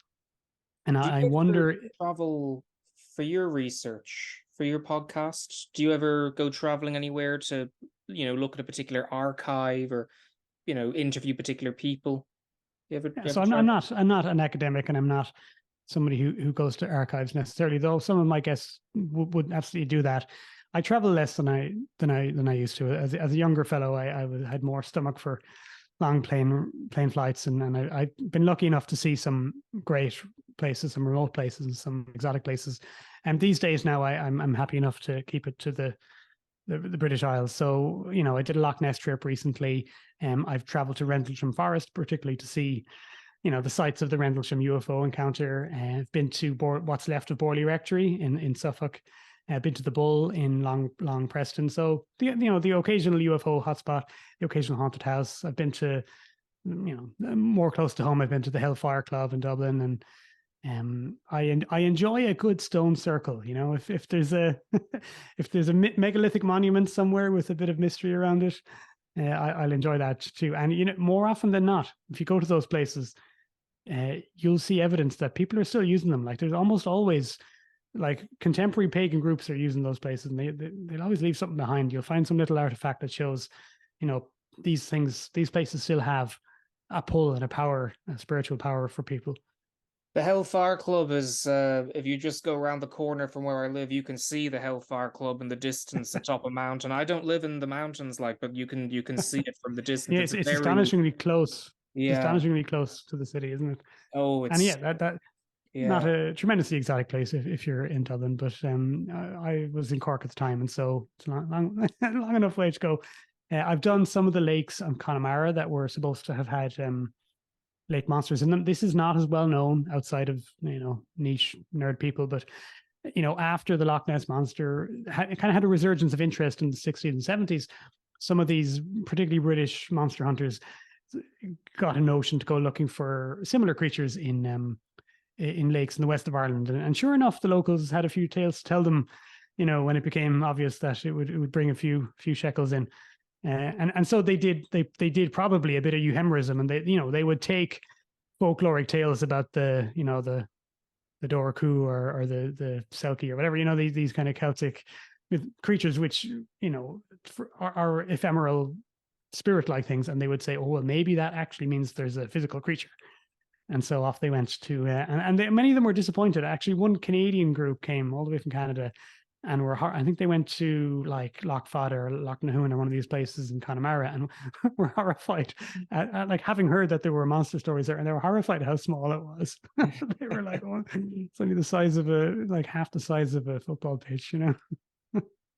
And Do I you ever wonder, travel for your research, for your podcast? Do you ever go traveling anywhere to, look at a particular archive or, interview particular people? yeah, You so ever I'm travel? not an academic, and I'm not somebody who goes to archives necessarily, though some of my guests would absolutely do that. I travel less than I used to. As a younger fellow, had more stomach for long plane flights, and I've been lucky enough to see some great places, some remote places, and some exotic places. And these days now, I'm happy enough to keep it to the British Isles. So I did a Loch Ness trip recently. I've traveled to Rendlesham Forest, particularly to see the sites of the Rendlesham UFO encounter. I've been to what's left of Borley Rectory in Suffolk. I've been to the Bull in Long Preston. So the occasional UFO hotspot, the occasional haunted house. I've been to, more close to home, I've been to the Hellfire Club in Dublin, and I enjoy a good stone circle. If there's a if there's a megalithic monument somewhere with a bit of mystery around it, I'll enjoy that too. And more often than not, if you go to those places, you'll see evidence that people are still using them. Like, there's almost always, like, contemporary pagan groups are using those places, and they'll always leave something behind. You'll find some little artifact that shows, these places still have a pull and a power, a spiritual power for people. The Hellfire Club is, if you just go around the corner from where I live, you can see the Hellfire Club in the distance atop a mountain. I don't live in the mountains, but you can see it from the distance. Yeah, It's a it's very, astonishingly close. It's yeah. astonishingly close to the city, isn't it? Oh, And it's, yeah, that not yeah. a tremendously exotic place if you're in Dublin, but I was in Cork at the time, and so it's a long enough way to go. I've done some of the lakes on Connemara that were supposed to have had lake monsters in them. This is not as well known outside of niche nerd people, but after the Loch Ness monster, it kind of had a resurgence of interest in the 60s and 70s. Some of these, particularly British monster hunters, got a notion to go looking for similar creatures in lakes in the west of Ireland. And sure enough, the locals had a few tales to tell them, when it became obvious that it would bring a few shekels in. And so they did. They did probably a bit of euhemerism, and they would take folkloric tales about the Doraku or the Selkie or whatever, these kind of Celtic with creatures which are ephemeral spirit-like things, and they would say, oh well, maybe that actually means there's a physical creature. And so off they went to, many of them were disappointed. Actually, one Canadian group came all the way from Canada and I think they went to like Lochfad or Loch Nahoon or one of these places in Connemara, and were horrified at like having heard that there were monster stories there, and they were horrified at how small it was. They were like, "Oh, it's only the size of like half the size of a football pitch," you know.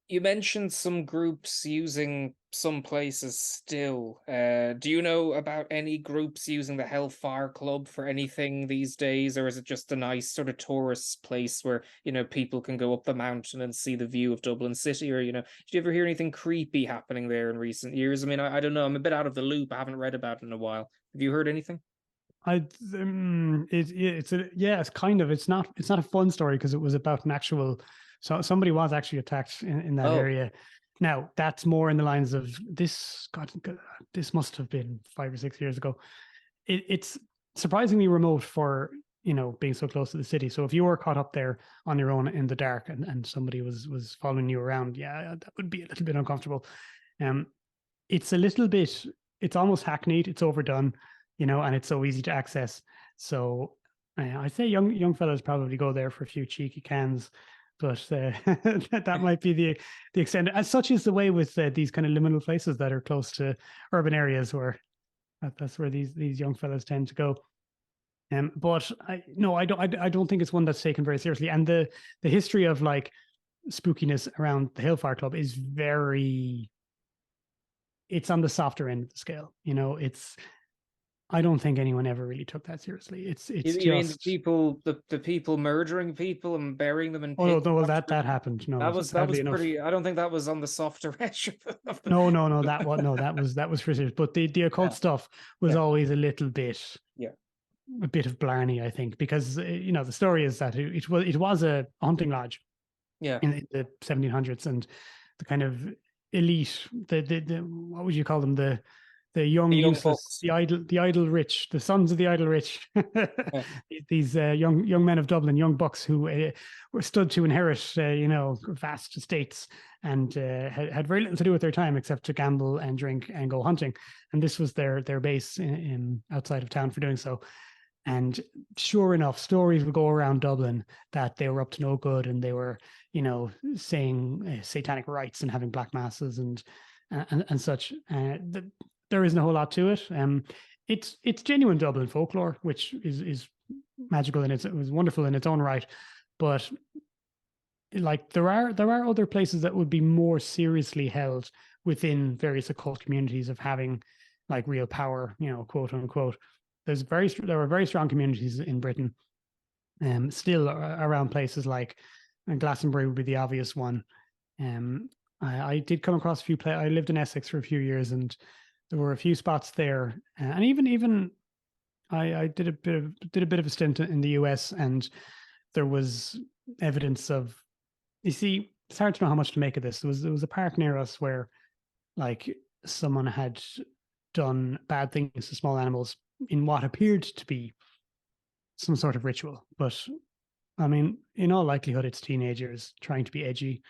You mentioned some groups using some places still. Do you know about any groups using the Hellfire Club for anything these days, or is it just a nice sort of tourist place where, people can go up the mountain and see the view of Dublin City? Or, did you ever hear anything creepy happening there in recent years? I mean, I don't know. I'm a bit out of the loop. I haven't read about it in a while. Have you heard anything? It's kind of, it's not a fun story because it was about an actual, so somebody was actually attacked in that Oh, area. Now that's more in the lines of this. God, this must have been 5 or 6 years ago. It's surprisingly remote for being so close to the city. So if you were caught up there on your own in the dark and somebody was following you around, yeah, that would be a little bit uncomfortable. Um, it's a little bit, it's almost hackneyed, it's overdone, and it's so easy to access. So I'd say young fellas probably go there for a few cheeky cans, but that might be the extent. As such is the way with these kind of liminal places that are close to urban areas, where that's where these young fellas tend to go. But I don't think it's one that's taken very seriously. And the history of like spookiness around the Hellfire Club is it's on the softer end of the scale. I don't think anyone ever really took that seriously. It's you mean the just, people, the people murdering people and burying them in oh pits no, well after? that happened. No, That was sadly enough. pretty. I don't think that was on the softer edge of the. No, that was for serious. But the occult Yeah, stuff was yeah, always yeah, a bit of blarney, I think, because the story is that it was a hunting lodge yeah. in the 1700s, and the kind of elite, the what would you call them, the young The young useless, bucks. the idle rich, the sons of the idle rich, Yeah, these young men of Dublin, young bucks who were stood to inherit vast estates, and had very little to do with their time except to gamble and drink and go hunting, and this was their base in outside of town for doing so. And sure enough, stories would go around Dublin that they were up to no good, and they were, saying satanic rites and having black masses and such. There isn't a whole lot to it. It's genuine Dublin folklore, which is magical, and it was wonderful in its own right. But like there are other places that would be more seriously held within various occult communities of having like real power, quote unquote. There were very strong communities in Britain, still around places like Glastonbury would be the obvious one. I did come across a few. I lived in Essex for a few years, and there were a few spots there, and even I did a bit of a stint in the US, and there was evidence of. You see, it's hard to know how much to make of this. There was a park near us where, like, someone had done bad things to small animals in what appeared to be some sort of ritual. But I mean, in all likelihood, it's teenagers trying to be edgy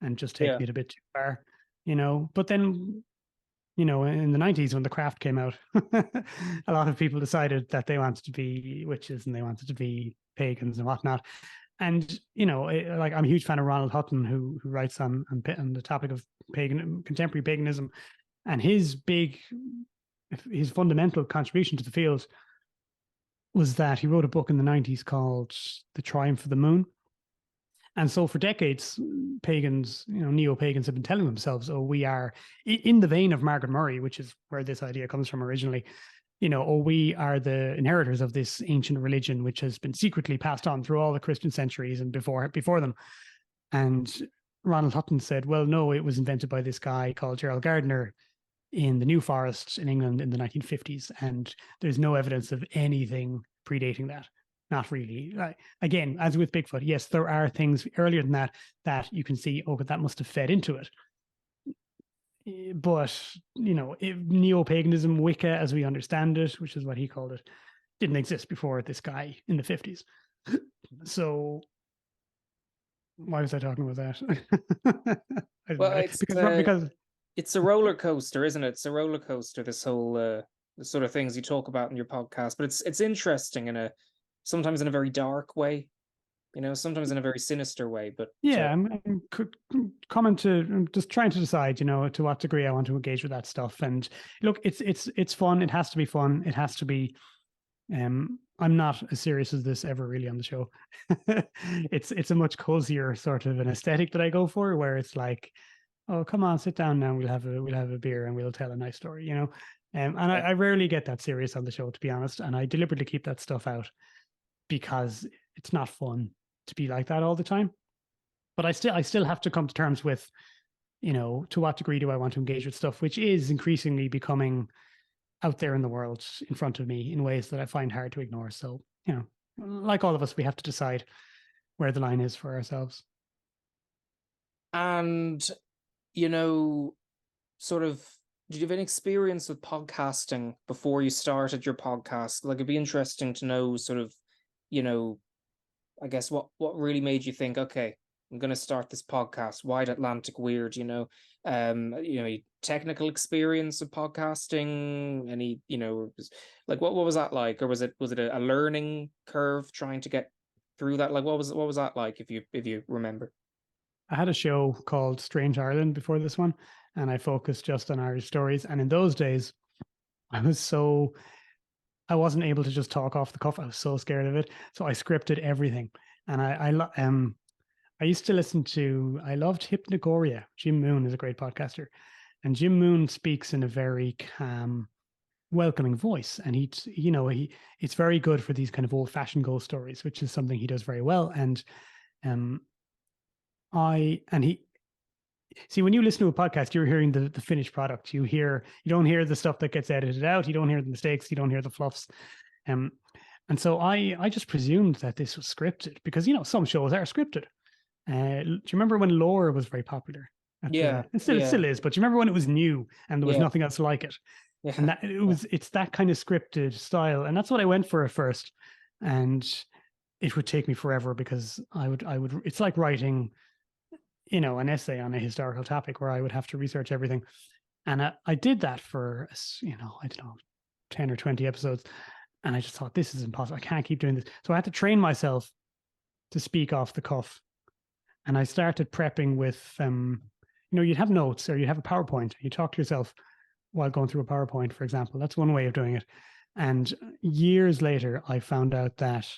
and just yeah, taking it a bit too far, But then, in the 90s when The Craft came out, a lot of people decided that they wanted to be witches and they wanted to be pagans and whatnot. And like, I'm a huge fan of Ronald Hutton, who writes on the topic of contemporary paganism, and his fundamental contribution to the field was that he wrote a book in the 90s called The Triumph of the Moon. And so for decades, pagans, neo-pagans have been telling themselves, oh, we are in the vein of Margaret Murray, which is where this idea comes from originally, oh, we are the inheritors of this ancient religion, which has been secretly passed on through all the Christian centuries and before them. And Ronald Hutton said, well, no, it was invented by this guy called Gerald Gardner in the New Forest in England in the 1950s, and there's no evidence of anything predating that. Not really. Again, as with Bigfoot, yes, there are things earlier than that you can see, oh, but that must have fed into it. But, neo-paganism, Wicca, as we understand it, which is what he called it, didn't exist before this guy in the 50s. So why was I talking about that? I don't well, know. Because it's a roller coaster, isn't it? It's a roller coaster. This whole the sort of things you talk about in your podcast, but it's interesting sometimes in a very dark way. You know, sometimes in a very sinister way, but Yeah, I'm just trying to decide, to what degree I want to engage with that stuff. And look, it's fun. It has to be fun. It has to be. I'm not as serious as this ever really on the show. It's a much cozier sort of an aesthetic that I go for, where it's like, oh, come on, sit down now. We'll have a beer and we'll tell a nice story. And yeah. I rarely get that serious on the show, to be honest. And I deliberately keep that stuff out because it's not fun to be like that all the time. But I still have to come to terms with, to what degree do I want to engage with stuff, which is increasingly becoming out there in the world in front of me in ways that I find hard to ignore. So, like all of us, we have to decide where the line is for ourselves. And, sort of, did you have any experience with podcasting before you started your podcast? Like, it'd be interesting to know sort of, I guess what really made you think, okay, I'm going to start this podcast, Wide Atlantic Weird, technical experience of podcasting, any, like what was that like? Or was it a learning curve trying to get through that? Like what was that like, if you remember? I had a show called Strange Ireland before this one, and I focused just on Irish stories. And in those days, I wasn't able to just talk off the cuff. I was so scared of it, so I scripted everything. And I used to listen to. I loved Hypnagoria. Jim Moon is a great podcaster, and Jim Moon speaks in a very calm, welcoming voice, and it's very good for these kind of old-fashioned ghost stories, which is something he does very well. And um, he see, when you listen to a podcast, you're hearing the finished product. You don't hear the stuff that gets edited out. You don't hear the mistakes. You don't hear the fluffs. And so I just presumed that this was scripted because some shows are scripted. Do you remember when Lore was very popular? Yeah, It still is, but you remember when it was new and there was yeah, nothing else like it, and yeah, that it's that kind of scripted style, and that's what I went for at first, and it would take me forever because I would it's like writing an essay on a historical topic where I would have to research everything. And I did that for, I don't know, 10 or 20 episodes. And I just thought, this is impossible. I can't keep doing this. So I had to train myself to speak off the cuff. And I started prepping with, you'd have notes or you'd have a PowerPoint. You talk to yourself while going through a PowerPoint, for example. That's one way of doing it. And years later, I found out that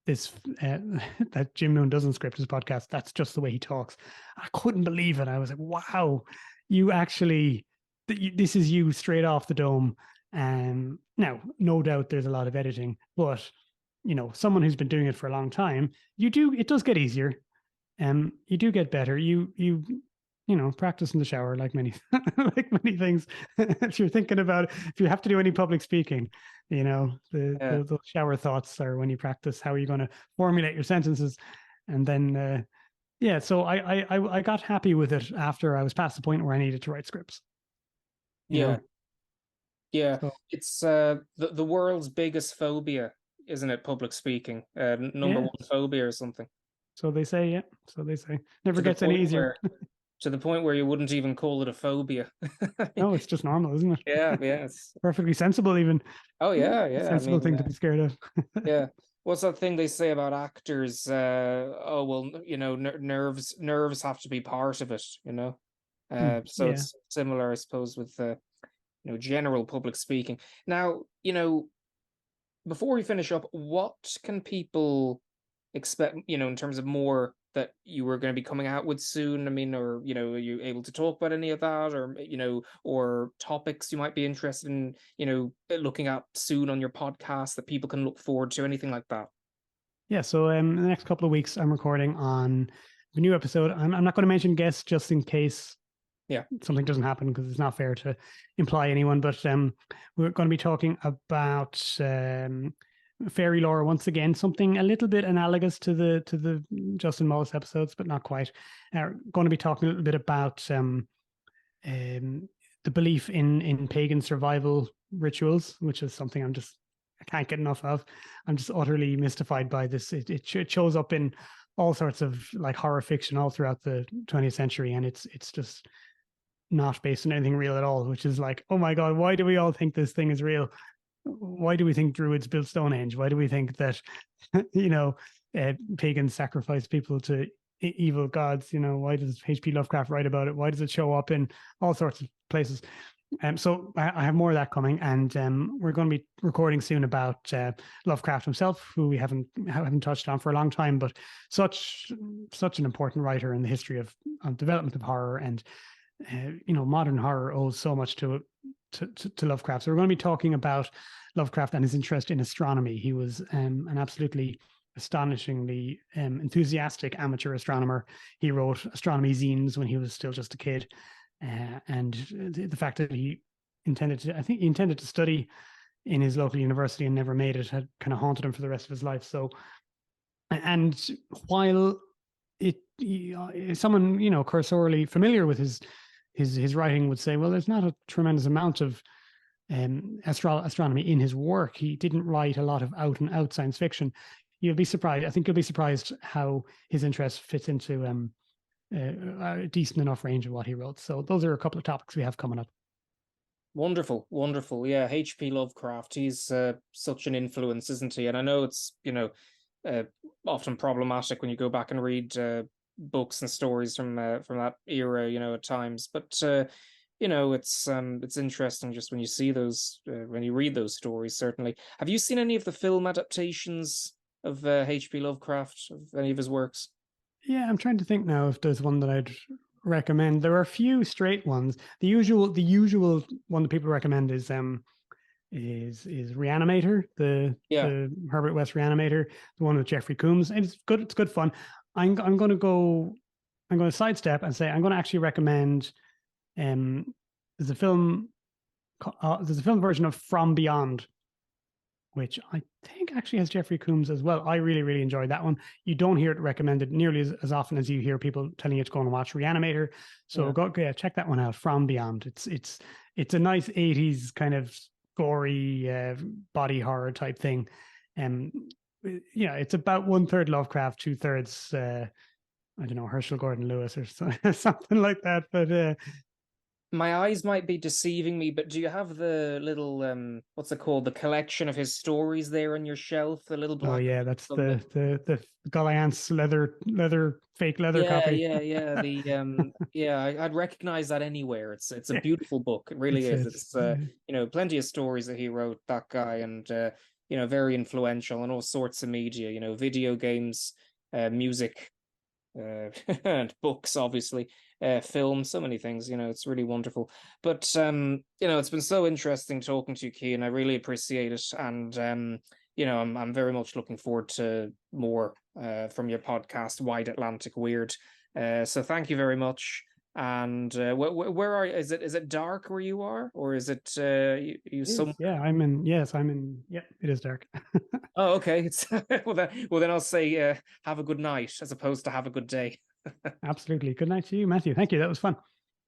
this that Jim Moon doesn't script his podcast. That's just the way he talks. I couldn't believe it. I was like, wow, you actually, this is you straight off the dome. Now, no doubt there's a lot of editing, but someone who's been doing it for a long time, it does get easier. You do get better. You practice in the shower, like many like many things. If you're thinking about, if you have to do any public speaking, the shower thoughts are when you practice how are you going to formulate your sentences. And then so I got happy with it after I was past the point where I needed to write scripts. yeah, yeah. So It's the world's biggest phobia, isn't it? Public speaking, number yeah, one phobia or something. so they say. Yeah, so they say. Never To the gets any point easier. where you wouldn't even call it a phobia. No, it's just normal, isn't it? Yeah, yeah. Perfectly sensible, even. Oh yeah, yeah. I Sensible mean, thing to be scared of. yeah. What's that thing they say about actors? Oh well, nerves have to be part of it. So Yeah. it's similar, I suppose, with general public speaking. Now, before we finish up, what can people expect, in terms of more that you were going to be coming out with soon? I mean, or, are you able to talk about any of that, or, or topics you might be interested in, looking at soon on your podcast that people can look forward to, anything like that? Yeah. So in the next couple of weeks, I'm recording on a new episode. I'm not going to mention guests just in case something doesn't happen, because it's not fair to imply anyone. But we're going to be talking about fairy lore once again, something a little bit analogous to the Justin Mullis episodes, but not quite. Going to be talking a little bit about the belief in pagan survival rituals, which is something I can't get enough of. I'm just utterly mystified by this. It shows up in all sorts of like horror fiction all throughout the 20th century, and it's just not based on anything real at all, which is like, oh my God, why do we all think this thing is real? Why do we think druids built Stonehenge? Why do we think that, pagans sacrifice people to evil gods. Why does H.P. Lovecraft write about it? Why does it show up in all sorts of places? So I have more of that coming, and we're going to be recording soon about Lovecraft himself, who we haven't touched on for a long time, but such an important writer in the history of development of horror, and modern horror owes so much to Lovecraft. So we're going to be talking about Lovecraft and his interest in astronomy. He was an absolutely astonishingly enthusiastic amateur astronomer. He wrote astronomy zines when he was still just a kid. And the fact that he intended to study in his local university and never made it had kind of haunted him for the rest of his life. So, and while someone cursorily familiar with his writing would say, well, there's not a tremendous amount of astronomy in his work. He didn't write a lot of out and out science fiction. You'll be surprised. I think you'll be surprised how his interest fits into a decent enough range of what he wrote. So those are a couple of topics we have coming up. Wonderful. Yeah, H.P. Lovecraft, he's such an influence, isn't he? And I know it's often problematic when you go back and read books and stories from that era, at times. But it's interesting just when you see those, when you read those stories. Certainly, have you seen any of the film adaptations of H.P. Lovecraft, of any of his works? Yeah, I'm trying to think now if there's one that I'd recommend. There are a few straight ones. The usual one that people recommend is Reanimator, the Herbert West Reanimator, the one with Jeffrey Combs. And it's good fun. I'm going to sidestep and say I'm going to actually recommend there's a film version of From Beyond, which I think actually has Jeffrey Combs as well. I really, really enjoyed that one. You don't hear it recommended nearly as often as you hear people telling you to go and watch Reanimator. So go check that one out, From Beyond. It's a nice 80s kind of gory body horror type thing. It's about 1/3 Lovecraft, 2/3 I don't know, Herschel Gordon Lewis or something like that. But my eyes might be deceiving me, but do you have the little what's it called, the collection of his stories there on your shelf, the little black? Oh yeah, that's the Goliath's leather fake leather copy. The I'd recognize that anywhere. It's a beautiful book. It really is. It's plenty of stories that he wrote, that guy, and very influential in all sorts of media, video games, music, and books, obviously, film, so many things. It's really wonderful. But it's been so interesting talking to you, Cian. I really appreciate it, and I'm very much looking forward to more from your podcast, Wide Atlantic Weird. So thank you very much. And where are you? Is it dark where you are, or is it you some? Yeah, I'm in. Yes, I'm in. Yeah, it is dark. Oh, okay. It's well then I'll say have a good night as opposed to have a good day. Absolutely. Good night to you, Matthew. Thank you. That was fun.